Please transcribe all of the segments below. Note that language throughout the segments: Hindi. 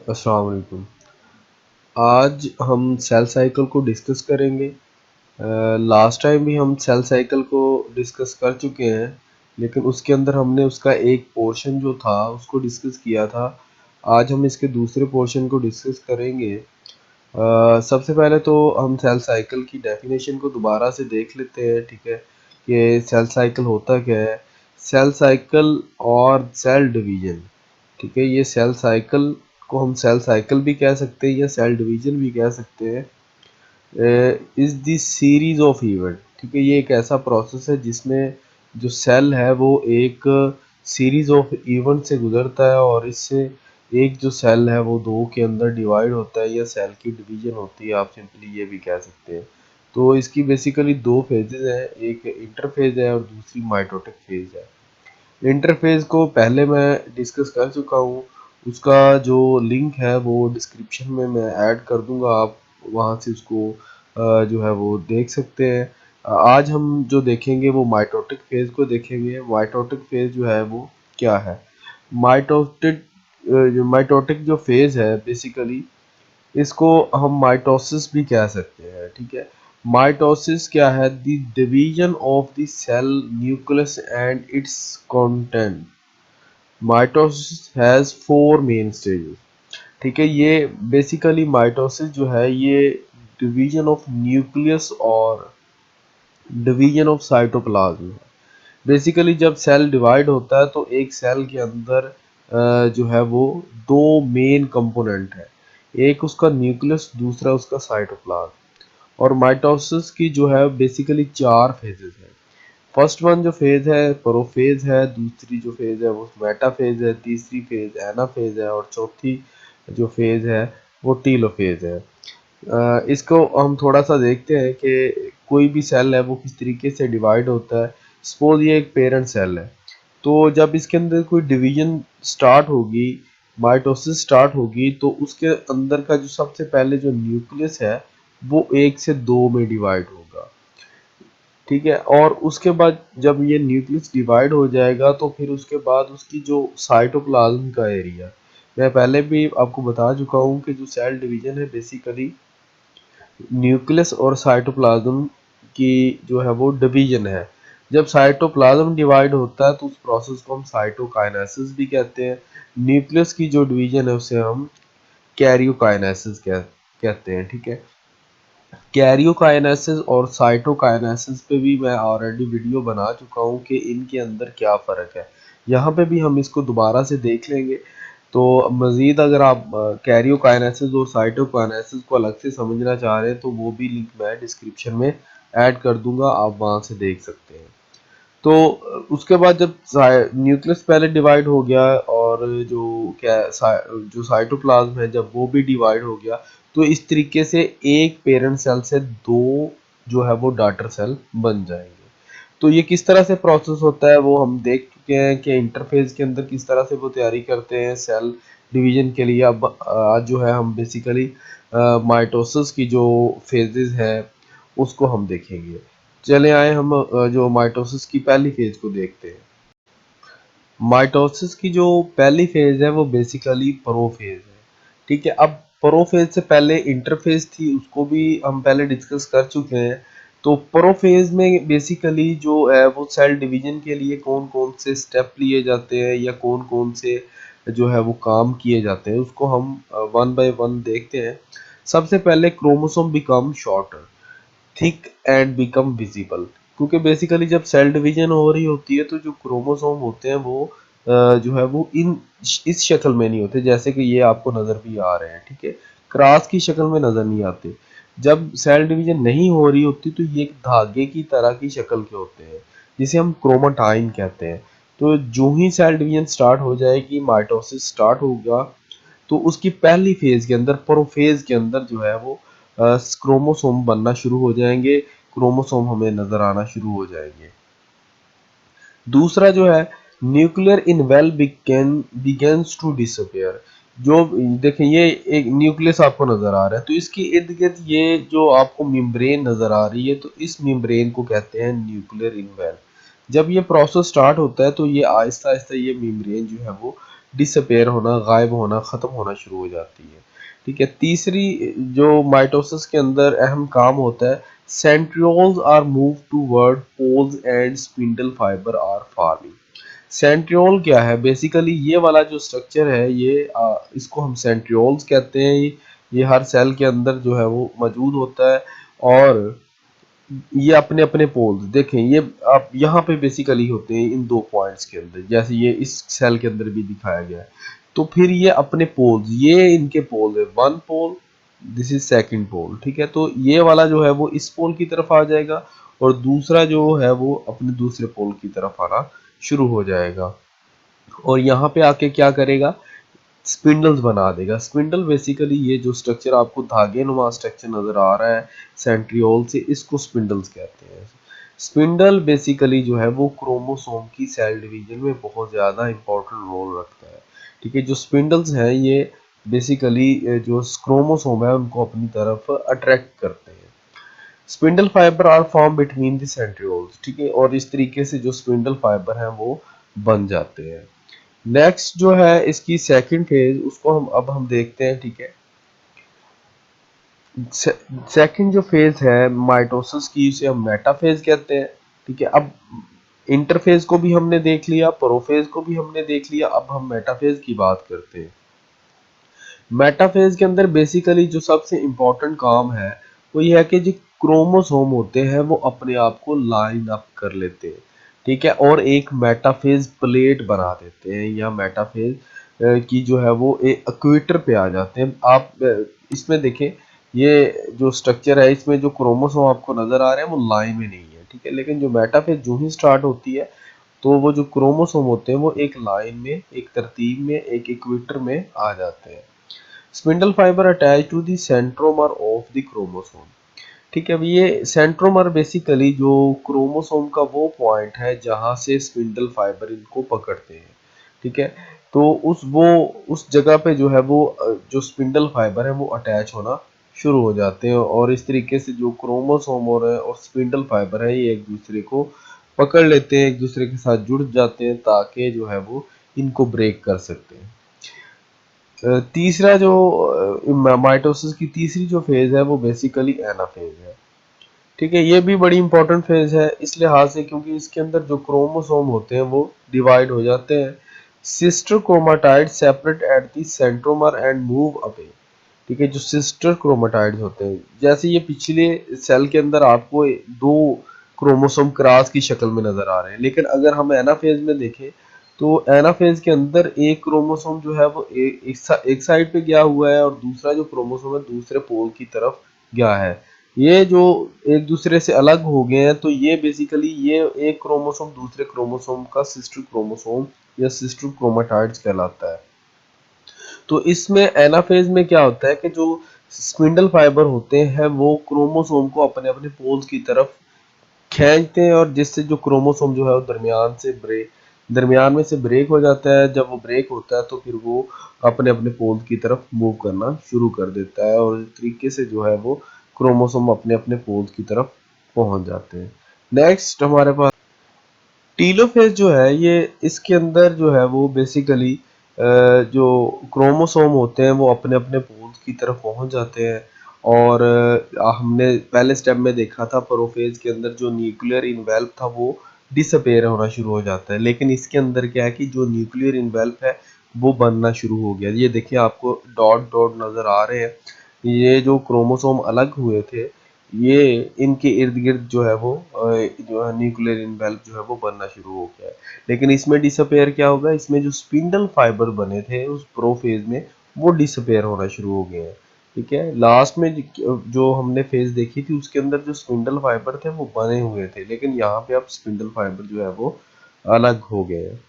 अस्सलाम वालेकुम। आज हम सेल साइकिल को डिस्कस करेंगे। लास्ट टाइम भी हम सेल साइकिल को डिस्कस कर चुके हैं, लेकिन उसके अंदर हमने उसका एक पोर्शन जो था उसको डिस्कस किया था। आज हम इसके दूसरे पोर्शन को डिस्कस करेंगे। सबसे पहले तो हम सेल साइकिल की डेफिनेशन को दोबारा से देख लेते हैं, ठीक है, कि सेल साइकिल होता क्या है। सेल साइकिल और सेल डिवीजन, ठीक है, ये सेल साइकिल को हम सेल साइकिल भी कह सकते हैं या सेल डिवीजन भी कह सकते हैं। Is the series of event, ठीक है, ये एक ऐसा प्रोसेस है जिसमें जो सेल है वो एक सीरीज ऑफ इवेंट से गुजरता है, और इससे एक जो सेल है वो दो के अंदर डिवाइड होता है, या सेल की डिवीजन होती है, आप सिंपली ये भी कह सकते हैं। तो इसकी बेसिकली दो फेजेज हैं, एक इंटरफेज है और दूसरी माइटोटिक फेज है। इंटरफेस को पहले मैं डिस्कस कर चुका हूँ, उसका जो लिंक है वो डिस्क्रिप्शन में मैं ऐड कर दूंगा, आप वहाँ से उसको जो है वो देख सकते हैं। आज हम जो देखेंगे वो माइटोटिक फेज को देखेंगे। माइटोटिक फेज जो है वो क्या है। माइटोटिक जो फेज है बेसिकली, इसको हम माइटोसिस भी कह सकते हैं, ठीक है। माइटोसिस क्या है, the division of the cell nucleus and its content. Mitosis has four main stages, ठीक है। ये बेसिकली माइटोसिस जो है ये डिवीजन ऑफ न्यूक्लियस और डिवीजन ऑफ साइटोप्लाज्म है। बेसिकली जब सेल डिवाइड होता है तो एक सेल के अंदर जो है वो दो मेन कंपोनेंट है, एक उसका न्यूक्लियस, दूसरा उसका साइटोप्लाज्म। और माइटोसिस की जो है बेसिकली चार फेजेस है। फर्स्ट वन जो फेज है प्रोफेज है, दूसरी जो फेज है वो मेटाफेज है, तीसरी फेज एनाफेज है, और चौथी जो फेज है वो टीलोफेज है। इसको हम थोड़ा सा देखते हैं कि कोई भी सेल है वो किस तरीके से डिवाइड होता है। सपोज ये एक पेरेंट सेल है, तो जब इसके अंदर कोई डिवीजन स्टार्ट होगी, माइटोसिस स्टार्ट होगी, तो उसके अंदर का जो सबसे पहले जो न्यूक्लियस है वो एक से दो में डिवाइड होगा, ठीक है। और उसके बाद जब ये न्यूक्लियस डिवाइड हो जाएगा तो फिर उसके बाद उसकी जो साइटोप्लाज्म का एरिया, मैं पहले भी आपको बता चुका हूँ कि जो सेल डिवीजन है बेसिकली न्यूक्लियस और साइटोप्लाज्म की जो है वो डिवीजन है। जब साइटोप्लाज्म डिवाइड होता है तो उस प्रोसेस को हम साइटोकाइनेसिस भी कहते हैं। न्यूक्लियस की जो डिवीजन है उसे हम कैरियोकाइनेसिस कहते हैं, ठीक है। कैरियोकाइनेसिस और साइटोकाइनेसिस पे भी मैं ऑलरेडी वीडियो बना चुका हूँ कि इनके अंदर क्या फ़र्क है। यहाँ पे भी हम इसको दोबारा से देख लेंगे। तो मज़ीद अगर आप कैरियोकाइनेसिस और साइटोकाइनेसिस को अलग से समझना चाह रहे हैं तो वो भी लिंक मैं डिस्क्रिप्शन में ऐड कर दूंगा, आप वहाँ से देख सकते हैं। तो उसके बाद जब न्यूक्लियस पहले डिवाइड हो गया और जो साइटोप्लाज्म है जब वो भी डिवाइड हो गया, तो इस तरीके से एक पेरेंट सेल से दो जो है वो डॉटर सेल बन जाएंगे। तो ये किस तरह से प्रोसेस होता है वो हम देख चुके हैं कि इंटरफेज के अंदर किस तरह से वो तैयारी करते हैं सेल डिवीजन के लिए। अब आज जो है हम बेसिकली माइटोसिस की जो फेजेस है उसको हम देखेंगे। चले आए हम जो माइटोसिस की पहली फेज को देखते हैं। माइटोसिस की जो पहली फेज है वो बेसिकली प्रोफेज है, ठीक है। अब प्रोफेज से पहले इंटरफेज थी, उसको भी हम पहले डिस्कस कर चुके हैं। तो प्रोफेज में बेसिकली जो है वो सेल डिवीजन के लिए कौन कौन से स्टेप लिए जाते हैं या कौन कौन से जो है वो काम किए जाते हैं उसको हम वन बाय वन देखते हैं। सबसे पहले chromosome become shorter, thick and become visible. क्योंकि बेसिकली जब सेल डिवीजन हो रही होती है तो जो क्रोमोसोम होते हैं वो जो है वो इस शक्ल में नहीं होते जैसे कि ये आपको नजर भी आ रहे हैं, ठीक है, क्रॉस की शक्ल में नजर नहीं आते। जब सेल डिवीजन नहीं हो रही होती तो ये एक धागे की तरह की शक्ल के होते हैं, जिसे हम क्रोमाटाइन कहते हैं। तो जो ही सेल डिवीजन स्टार्ट हो जाएगी, माइटोसिस स्टार्ट होगा, तो उसकी पहली फेज के अंदर प्रोफेज के अंदर जो है वो क्रोमोसोम बनना शुरू हो जाएंगे, क्रोमोसोम हमें नजर आना शुरू हो जाएंगे। दूसरा जो है न्यूक्लियर इनवेल बिगेन्स टू डिसअपियर। जो देखें ये एक न्यूक्लियस आपको नजर आ रहा है, तो इसकी इर्द गिर्द ये जो आपको मेम्ब्रेन नजर आ रही है, तो इस मेम्ब्रेन को कहते हैं न्यूक्लियर इनवेल। जब ये प्रोसेस स्टार्ट होता है तो ये आहिस्ता आहिस्ता ये मेम्ब्रेन जो है वो डिसअपेयर होना, गायब होना, खत्म होना शुरू हो जाती है। ठीक है। तीसरी जो माइटोसिस के अंदर अहम काम होता है, centrioles are move toward poles and spindle fibre are forming. Centriole क्या है? बेसिकली ये वाला जो स्ट्रक्चर है, ये इसको हम सेंट्रियोल्स कहते हैं। ये हर सेल के अंदर जो है वो मौजूद होता है, और ये अपने अपने पोल्स देखें, ये आप यहाँ पे बेसिकली होते हैं इन दो पॉइंट्स के अंदर, जैसे ये इस सेल के अंदर भी दिखाया गया है। तो फिर ये अपने पोल्स, ये इनके पोल है, one pole, this is second pole. ठीक है। तो ये वाला जो है वो इस पोल की तरफ आ जाएगा, और दूसरा जो है वो अपने दूसरे पोल की तरफ आना शुरू हो जाएगा, और यहाँ पे आके क्या करेगा? स्पिंडल्स बना देगा। स्पिंडल बेसिकली ये जो स्ट्रक्चर आपको धागे नुमा स्ट्रक्चर नजर आ रहा है सेंट्रियोल से, इसको स्पिंडल्स कहते हैं। स्पिंडल बेसिकली जो है वो क्रोमोसोम की सेल डिवीजन में बहुत ज़्यादा इंपॉर्टेंट रोल रखता है। ठीक है। जो स्पिंडल्स हैं ये बेसिकली जो क्रोमोसोम है उनको अपनी तरफ अट्रैक्ट करते हैं। Spindle fibre are form between the centrioles. ठीक है। और इस तरीके से जो स्पिंडल फाइबर हैं वो बन जाते हैं। नेक्स्ट जो है इसकी सेकंड फेज, उसको हम देखते हैं। ठीक है। सेकंड जो फेज है माइटोसिस की, उसे हम मेटाफेज कहते हैं। ठीक है। अब इंटरफेज को भी हमने देख लिया, प्रोफेज को भी हमने देख लिया, अब हम मेटाफेज की बात करते हैं। मेटाफेज के अंदर बेसिकली जो सबसे इंपॉर्टेंट काम है वो ये है कि जो क्रोमोसोम होते हैं वो अपने आप को लाइन अप कर लेते हैं। ठीक है। और एक मेटाफेज प्लेट बना देते हैं, या मेटाफेज की जो है वो एक इक्वेटर पे आ जाते हैं। आप इसमें देखें, ये जो स्ट्रक्चर है इसमें जो क्रोमोसोम आपको नजर आ रहे हैं वो लाइन में नहीं है। ठीक है। लेकिन जो मेटाफेज जो ही स्टार्ट होती है, तो वो जो क्रोमोसोम होते हैं वो एक लाइन में, एक तरतीब में, एक इक्वेटर में आ जाते हैं। Spindle fibre attach to the centromere of the chromosome. ठीक है। अब ये सेंट्रोमर बेसिकली जो क्रोमोसोम का वो पॉइंट है जहां से स्पिंडल फाइबर इनको पकड़ते हैं। ठीक है। तो उस जगह पे जो है वो जो स्पिंडल फाइबर है वो अटैच होना शुरू हो जाते हैं, और इस तरीके से जो क्रोमोसोम और स्पिंडल फाइबर है ये एक दूसरे को पकड़ लेते हैं, एक दूसरे के साथ जुड़ जाते हैं, ताकि जो है वो इनको ब्रेक कर सकते हैं। तीसरा जो माइटोसिस की तीसरी जो फेज है वो बेसिकली एनाफेज है। ठीक है। ये भी बड़ी इंपॉर्टेंट फेज है इस लिहाज से क्योंकि इसके अंदर जो क्रोमोसोम होते हैं वो डिवाइड हो जाते हैं। Sister chromatid separate at the centromere and move away. ठीक है। जो सिस्टर क्रोमाटाइड्स होते हैं, जैसे ये पिछले सेल के अंदर आपको दो क्रोमोसोम क्रॉस की शक्ल में नजर आ रहे हैं, लेकिन अगर हम एनाफेज में देखें तो एनाफेज के अंदर एक क्रोमोसोम जो है वो एक साइड पे गया हुआ है, और दूसरा जो क्रोमोसोम है दूसरे पोल की तरफ गया है। ये जो एक दूसरे से अलग हो गए हैं, तो ये बेसिकली ये एक क्रोमोसोम दूसरे क्रोमोसोम का सिस्टर क्रोमोसोम या सिस्टर क्रोमाटाइड्स कहलाता है। तो इसमें एनाफेज में क्या होता है कि जो स्पिंडल फाइबर होते हैं वो क्रोमोसोम को अपने अपने पोल्स की तरफ खींचते हैं, और जिससे जो क्रोमोसोम जो है वो दरमियान में से ब्रेक हो जाता है। जब वो ब्रेक होता है तो फिर वो अपने अपने पोल की तरफ मूव करना शुरू कर देता है, और इस तरीके से जो है वो क्रोमोसोम अपने अपने पोल की तरफ पहुंच जाते हैं। नेक्स्ट हमारे पास टीलोफेज जो है, ये इसके अंदर जो है वो बेसिकली जो क्रोमोसोम होते हैं वो अपने अपने पोल्स की तरफ पहुंच जाते हैं, और हमने पहले स्टेप में देखा था प्रोफेज के अंदर जो न्यूक्लियर इनवेल्प था वो डिसअपेयर होना शुरू हो जाता है। लेकिन इसके अंदर क्या है कि जो न्यूक्लियर इनवेल्प है वो बनना शुरू हो गया। ये देखिए आपको डॉट डॉट नजर आ रहे हैं, ये जो क्रोमोसोम अलग हुए थे, ये इनके इर्द गिर्द जो है वो जो है न्यूक्लियर इनवेल्प जो है वो बनना शुरू हो गया है। लेकिन इसमें डिसअपेयर क्या होगा, इसमें जो स्पिंडल फाइबर बने थे उस प्रोफेज में वो डिसअपेयर होना शुरू हो गए हैं। ठीक है। लास्ट में जो हमने फेज देखी थी उसके अंदर जो स्पिंडल फाइबर थे वो बने हुए थे, लेकिन यहाँ पे अब स्पिंडल फाइबर जो है वो अलग हो गए हैं।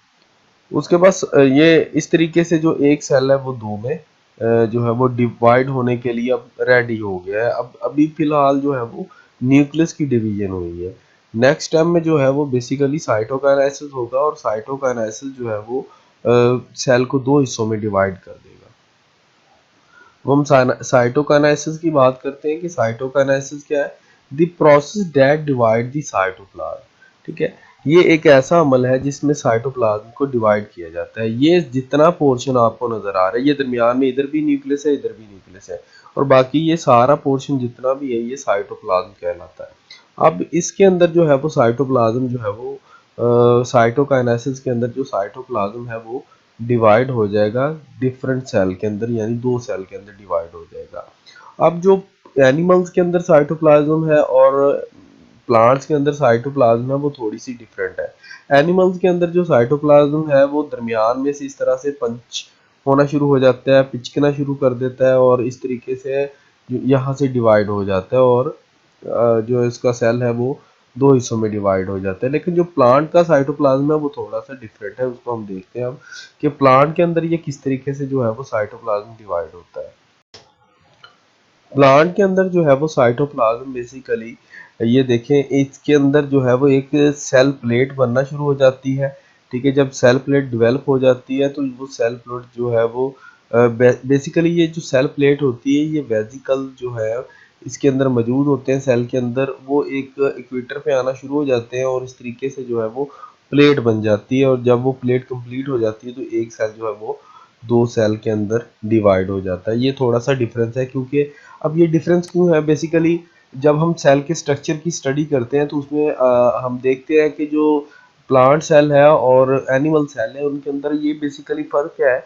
उसके बाद ये इस तरीके से जो एक सेल है वो दो में जो है वो डिवाइड होने के लिए अब रेडी हो गया है। अब अभी फिलहाल जो है वो न्यूक्लियस की डिवीजन हुई है। नेक्स्ट टाइम में जो है वो बेसिकली साइटोकाइनेसिस होगा, और साइटोकाइनेसिस जो है वो सेल को दो हिस्सों में डिवाइड कर देगा। अब हम साइटोकाइनेसिस की बात करते हैं कि साइटोकाइनेसिस क्या है? The process that divide the cytoplasm. ठीक है। ये एक ऐसा अमल है जिसमें साइटोप्लाज्म को डिवाइड किया जाता है। ये जितना पोर्शन आपको नजर आ रहा है, ये दरमियान में इधर भी न्यूक्लियस है, इधर भी न्यूक्लियस है, और बाकी ये सारा पोर्शन जितना भी है ये साइटोप्लाज्म कहलाता है। अब इसके अंदर जो है वो साइटोप्लाज्म जो है वो साइटोकाइनेसिस के अंदर जो साइटोप्लाज्म है वो डिवाइड हो जाएगा डिफरेंट सेल के अंदर, यानी दो सेल के अंदर डिवाइड हो जाएगा। अब जो एनिमल्स के अंदर साइटोप्लाज्म है और प्लांट्स के अंदर साइटोप्लाज्म है वो थोड़ी सी डिफरेंट है। एनिमल्स के अंदर जो साइटोप्लाज्म है वो दरमियान में से इस तरह से पंच होना शुरू हो जाता है, पिचकना शुरू कर देता है, और इस तरीके से यहाँ से डिवाइड हो जाता है, और जो इसका सेल है वो दो हिस्सों में डिवाइड हो जाता है। लेकिन जो प्लांट का साइटोप्लाज्म है वो थोड़ा सा डिफरेंट है, उसको हम देखते हैं अब कि प्लांट के अंदर ये किस तरीके से जो है वो साइटोप्लाज्म डिवाइड होता है। प्लांट के अंदर जो है वो साइटोप्लाज्म बेसिकली ये देखें, इसके अंदर जो है वो एक सेल प्लेट बनना शुरू हो जाती है। ठीक है, जब सेल प्लेट डेवलप हो जाती है तो वो सेल प्लेट जो है वो बेसिकली ये जो सेल प्लेट होती है ये वेसिकल जो है इसके अंदर मौजूद होते हैं सेल के अंदर, वो एक इक्वेटर पे आना शुरू हो जाते हैं, और इस तरीके से जो है वो प्लेट बन जाती है। और जब वो प्लेट कंप्लीट हो जाती है तो एक सेल जो है वो दो सेल के अंदर डिवाइड हो जाता है। ये थोड़ा सा डिफरेंस है, क्योंकि अब ये डिफरेंस क्यों है, बेसिकली जब हम सेल के स्ट्रक्चर की स्टडी करते हैं तो उसमें हम देखते हैं कि जो प्लांट सेल है और एनिमल सेल है उनके अंदर ये बेसिकली फ़र्क क्या है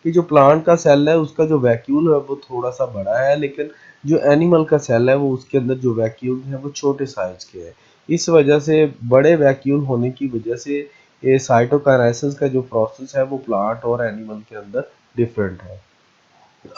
कि जो प्लांट का सेल है उसका जो वैक्यूल है वो थोड़ा सा बड़ा है, लेकिन जो एनिमल का सेल है वो उसके अंदर जो वैक्यूल है वो छोटे साइज के हैं। इस वजह से बड़े वैक्यूल होने की वजह से ये साइटोकाइनेसिस का जो प्रोसेस है वो प्लांट और एनिमल के अंदर डिफरेंट है।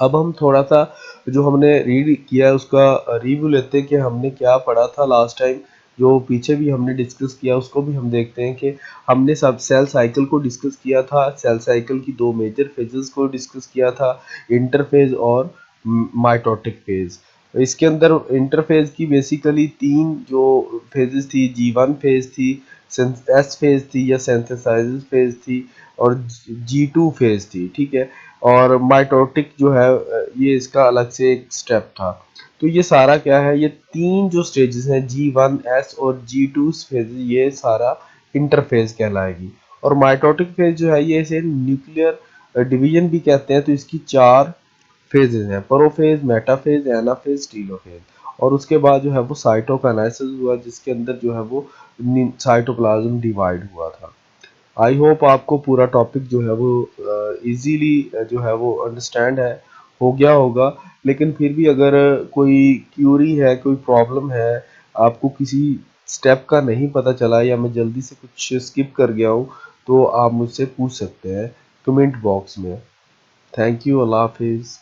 अब हम थोड़ा सा जो हमने रीड किया है उसका रिव्यू लेते हैं कि हमने क्या पढ़ा था लास्ट टाइम। जो पीछे भी हमने डिस्कस किया उसको भी हम देखते हैं कि हमने सब सेल साइकिल को डिस्कस किया था। सेल साइकिल की दो मेजर फेजेस को डिस्कस किया था, इंटरफेज और माइटोटिक फेज। इसके अंदर इंटरफेज की बेसिकली तीन जो फेजेस थी, G1 फेज थी, एस फेज थी या सिंथेसाइज फेज थी, और G2 फेज थी। ठीक है, और माइटोटिक जो है ये इसका अलग से एक स्टेप था। तो ये सारा क्या है, ये तीन जो स्टेजेस हैं G1, S और G2 फेज, ये सारा इंटरफेज कहलाएगी। और माइटोटिक फेज जो है ये इसे न्यूक्लियर डिवीजन भी कहते हैं। तो इसकी चार फेजेस हैं, प्रोफेज, मेटाफेज, एनाफेज, टीलोफेज। और उसके बाद जो है वो साइटोकाइनेसिस हुआ जिसके अंदर जो है वो साइटोप्लाज्म डिवाइड हुआ था। आई होप आपको पूरा टॉपिक जो है वो इजीली जो है वो अंडरस्टैंड है हो गया होगा। लेकिन फिर भी अगर कोई क्यूरी है, कोई प्रॉब्लम है, आपको किसी स्टेप का नहीं पता चला या मैं जल्दी से कुछ स्किप कर गया हूँ, तो आप मुझसे पूछ सकते हैं कमेंट बॉक्स में। थैंक यू, अल्लाह हाफिज़।